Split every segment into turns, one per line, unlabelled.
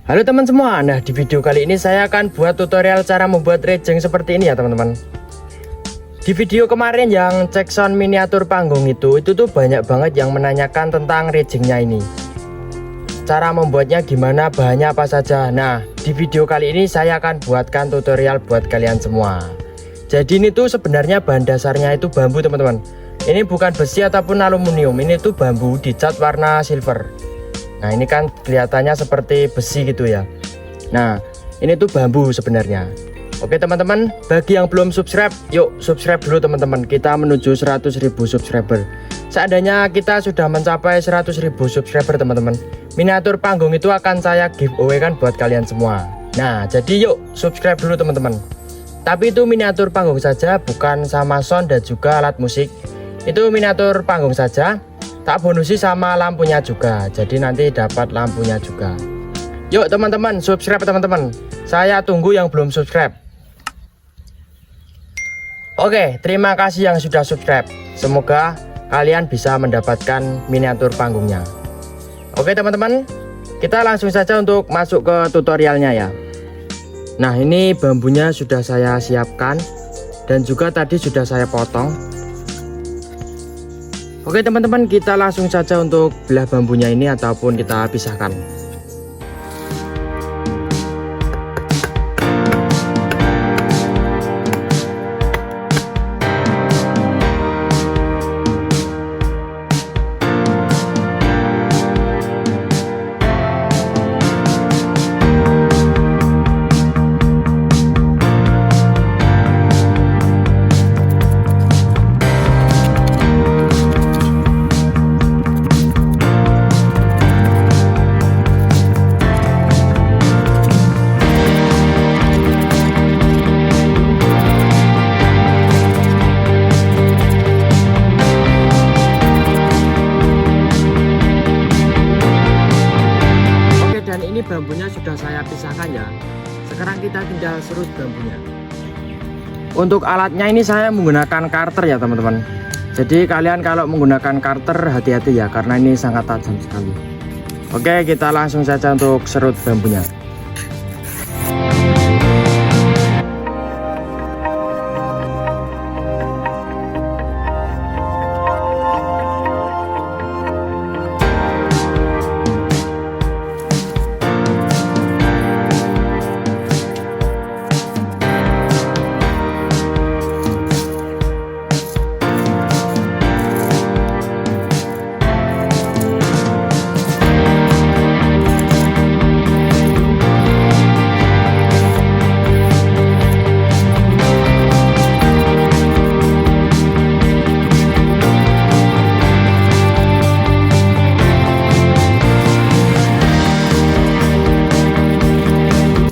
Halo teman semua, nah di video kali ini saya akan buat tutorial cara membuat rejeng seperti ini ya teman-teman. Di video kemarin yang cek sound miniatur panggung itu tuh banyak banget yang menanyakan tentang rejengnya ini. Cara membuatnya gimana, bahannya apa saja. Nah di video kali ini saya akan buatkan tutorial buat kalian semua. Jadi ini tuh sebenarnya bahan dasarnya itu bambu teman-teman. Ini bukan besi ataupun aluminium, ini tuh bambu dicat warna silver. Nah ini kan kelihatannya seperti besi gitu ya. Nah ini tuh bambu sebenarnya. Oke teman-teman, bagi yang belum subscribe, yuk subscribe dulu teman-teman. Kita menuju 100.000 subscriber. Seandainya kita sudah mencapai 100.000 subscriber teman-teman, miniatur panggung itu akan saya giveaway kan buat kalian semua. Nah jadi yuk subscribe dulu teman-teman. Tapi itu miniatur panggung saja, bukan sama sound dan juga alat musik. Itu miniatur panggung saja. Tak bonusi sama lampunya juga, jadi nanti dapat lampunya juga. Yuk teman-teman subscribe teman-teman. Saya tunggu yang belum subscribe. Oke, terima kasih yang sudah subscribe. Semoga kalian bisa mendapatkan miniatur panggungnya. Oke teman-teman, kita langsung saja untuk masuk ke tutorialnya ya. Nah ini bambunya sudah saya siapkan dan juga tadi sudah saya potong. Oke teman-teman, kita langsung saja untuk belah bambunya ini ataupun kita pisahkan. Ini bambunya sudah saya pisahkan ya. Sekarang kita tinggal serut bambunya. Untuk alatnya ini saya menggunakan karter ya teman-teman. Jadi kalian kalau menggunakan karter hati-hati ya, karena ini sangat tajam sekali. Oke, kita langsung saja untuk serut bambunya.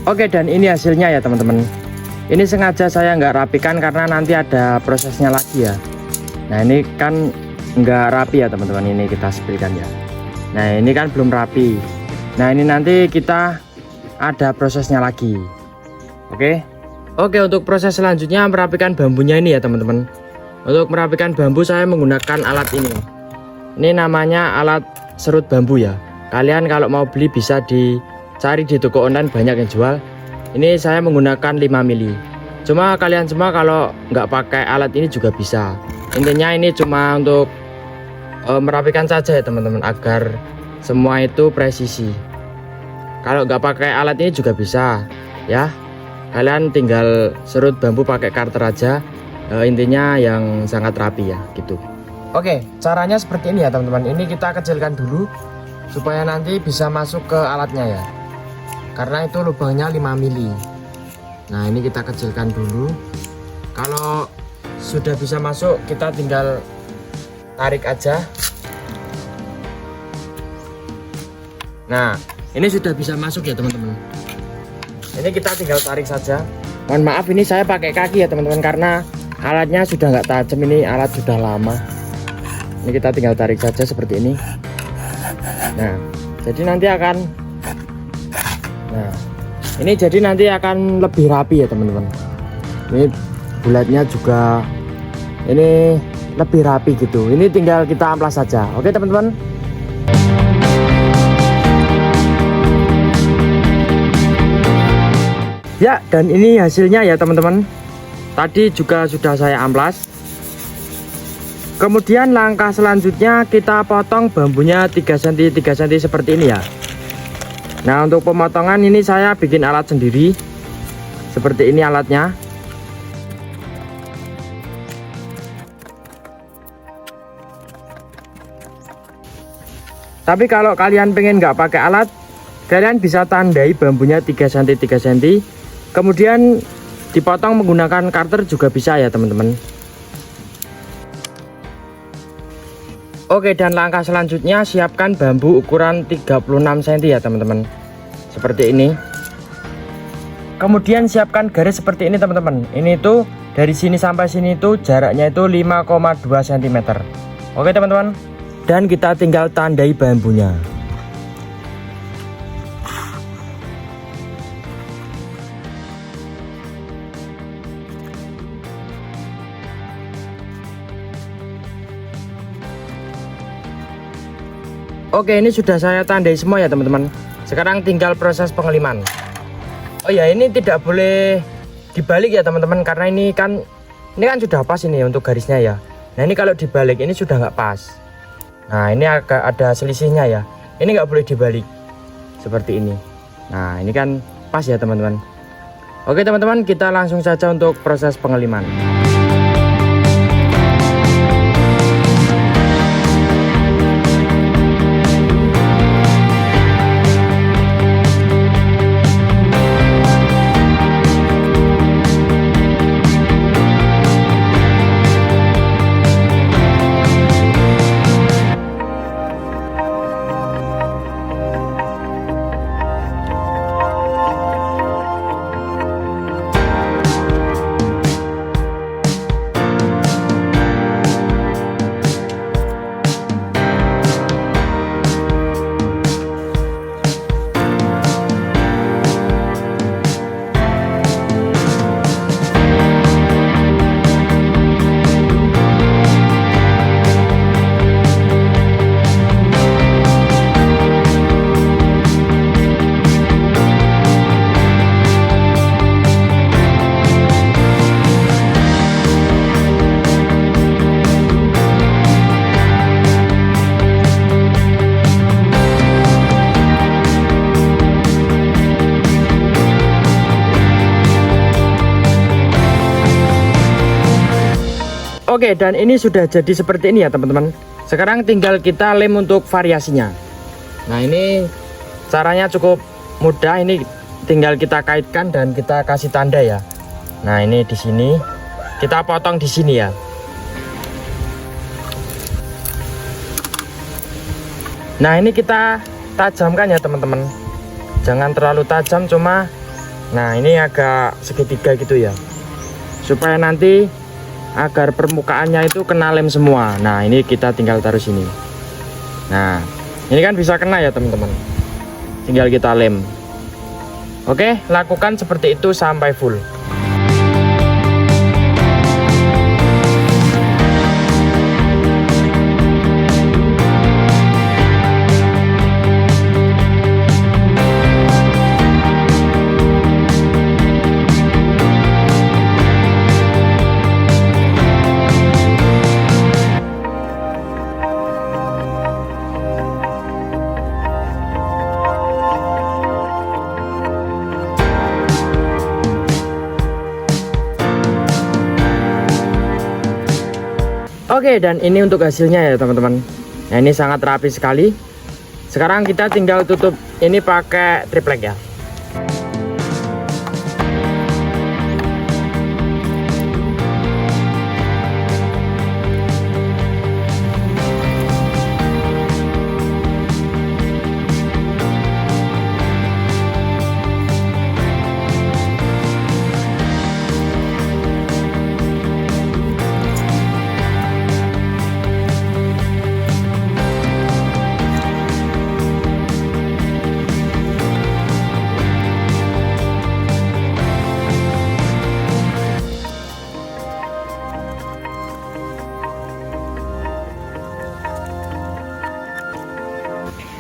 Oke, dan ini hasilnya ya teman-teman. Ini sengaja saya nggak rapikan karena nanti ada prosesnya lagi ya. Nah ini kan nggak rapi ya teman-teman, ini kita spillkan ya. Nah ini kan belum rapi. Nah ini nanti kita ada prosesnya lagi. Oke untuk proses selanjutnya merapikan bambunya ini ya teman-teman. Untuk merapikan bambu saya menggunakan alat ini. Ini namanya alat serut bambu ya. Kalian kalau mau beli bisa cari di toko online, banyak yang jual. Ini saya menggunakan 5 mili. Cuma kalian semua kalau nggak pakai alat ini juga bisa. Intinya ini cuma untuk merapikan saja ya teman-teman, agar semua itu presisi. Kalau nggak pakai alat ini juga bisa ya. Kalian tinggal serut bambu pakai karter aja. Intinya yang sangat rapi ya gitu. Oke, caranya seperti ini ya teman-teman. Ini kita kecilkan dulu supaya nanti bisa masuk ke alatnya ya. Karena itu lubangnya 5 mili. Nah ini kita kecilkan dulu. Kalau sudah bisa masuk, kita tinggal tarik aja. Nah ini sudah bisa masuk ya teman-teman. Ini kita tinggal tarik saja. Mohon maaf ini saya pakai kaki ya teman-teman, karena alatnya sudah nggak tajam, ini alat sudah lama. Ini kita tinggal tarik saja seperti ini. Nah jadi nanti akan akan lebih rapi ya teman-teman. Ini bulatnya juga ini lebih rapi gitu. Ini tinggal kita amplas saja. Oke teman-teman. Ya, dan ini hasilnya ya teman-teman. Tadi juga sudah saya amplas. Kemudian langkah selanjutnya kita potong bambunya 3 cm 3 cm seperti ini ya. Nah, untuk pemotongan ini saya bikin alat sendiri. Seperti ini alatnya. Tapi kalau kalian pengen nggak pakai alat, kalian bisa tandai bambunya 3 cm 3 cm. Kemudian dipotong menggunakan cutter juga bisa ya teman-teman. Oke, dan langkah selanjutnya siapkan bambu ukuran 36 cm ya teman-teman. Seperti ini. Kemudian siapkan garis seperti ini teman-teman. Ini tuh dari sini sampai sini tuh jaraknya itu 5,2 cm. Oke teman-teman. Dan kita tinggal tandai bambunya. Oke, ini sudah saya tandai semua ya teman-teman. Sekarang tinggal proses pengeliman. Oh ya, ini tidak boleh dibalik ya teman-teman, karena ini kan sudah pas ini untuk garisnya ya. Nah, ini kalau dibalik ini sudah nggak pas. Nah, ini agak ada selisihnya ya. Ini nggak boleh dibalik seperti ini. Nah, ini kan pas ya teman-teman. Oke teman-teman, kita langsung saja untuk proses pengeliman. Oke, dan ini sudah jadi seperti ini ya teman-teman. Sekarang tinggal kita lem untuk variasinya. Nah, ini caranya cukup mudah. Ini tinggal kita kaitkan dan kita kasih tanda ya. Nah, ini di sini kita potong di sini ya. Nah, ini kita tajamkan ya teman-teman. Jangan terlalu tajam, cuma nah ini agak segitiga gitu ya, supaya nanti agar permukaannya itu kena lem semua. Nah, ini kita tinggal taruh sini. Nah, ini kan bisa kena ya teman-teman. Tinggal kita lem. Oke, lakukan seperti itu sampai full. Oke, dan ini untuk hasilnya ya teman-teman. Nah, ini sangat rapi sekali. Sekarang kita tinggal tutup ini pakai triplek ya.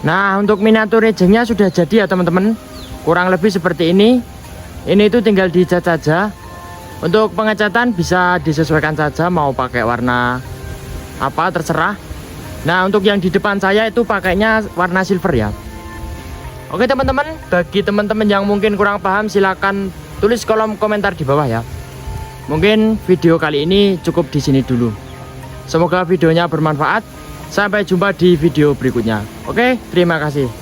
Nah, untuk miniatur rejengnya sudah jadi ya teman-teman. Kurang lebih seperti ini. Ini itu tinggal dicat saja. Untuk pengecatan bisa disesuaikan saja, mau pakai warna apa terserah. Nah, untuk yang di depan saya itu pakainya warna silver ya. Oke teman-teman, bagi teman-teman yang mungkin kurang paham silahkan tulis kolom komentar di bawah ya. Mungkin video kali ini cukup di sini dulu. Semoga videonya bermanfaat. Sampai jumpa di video berikutnya. Oke, terima kasih.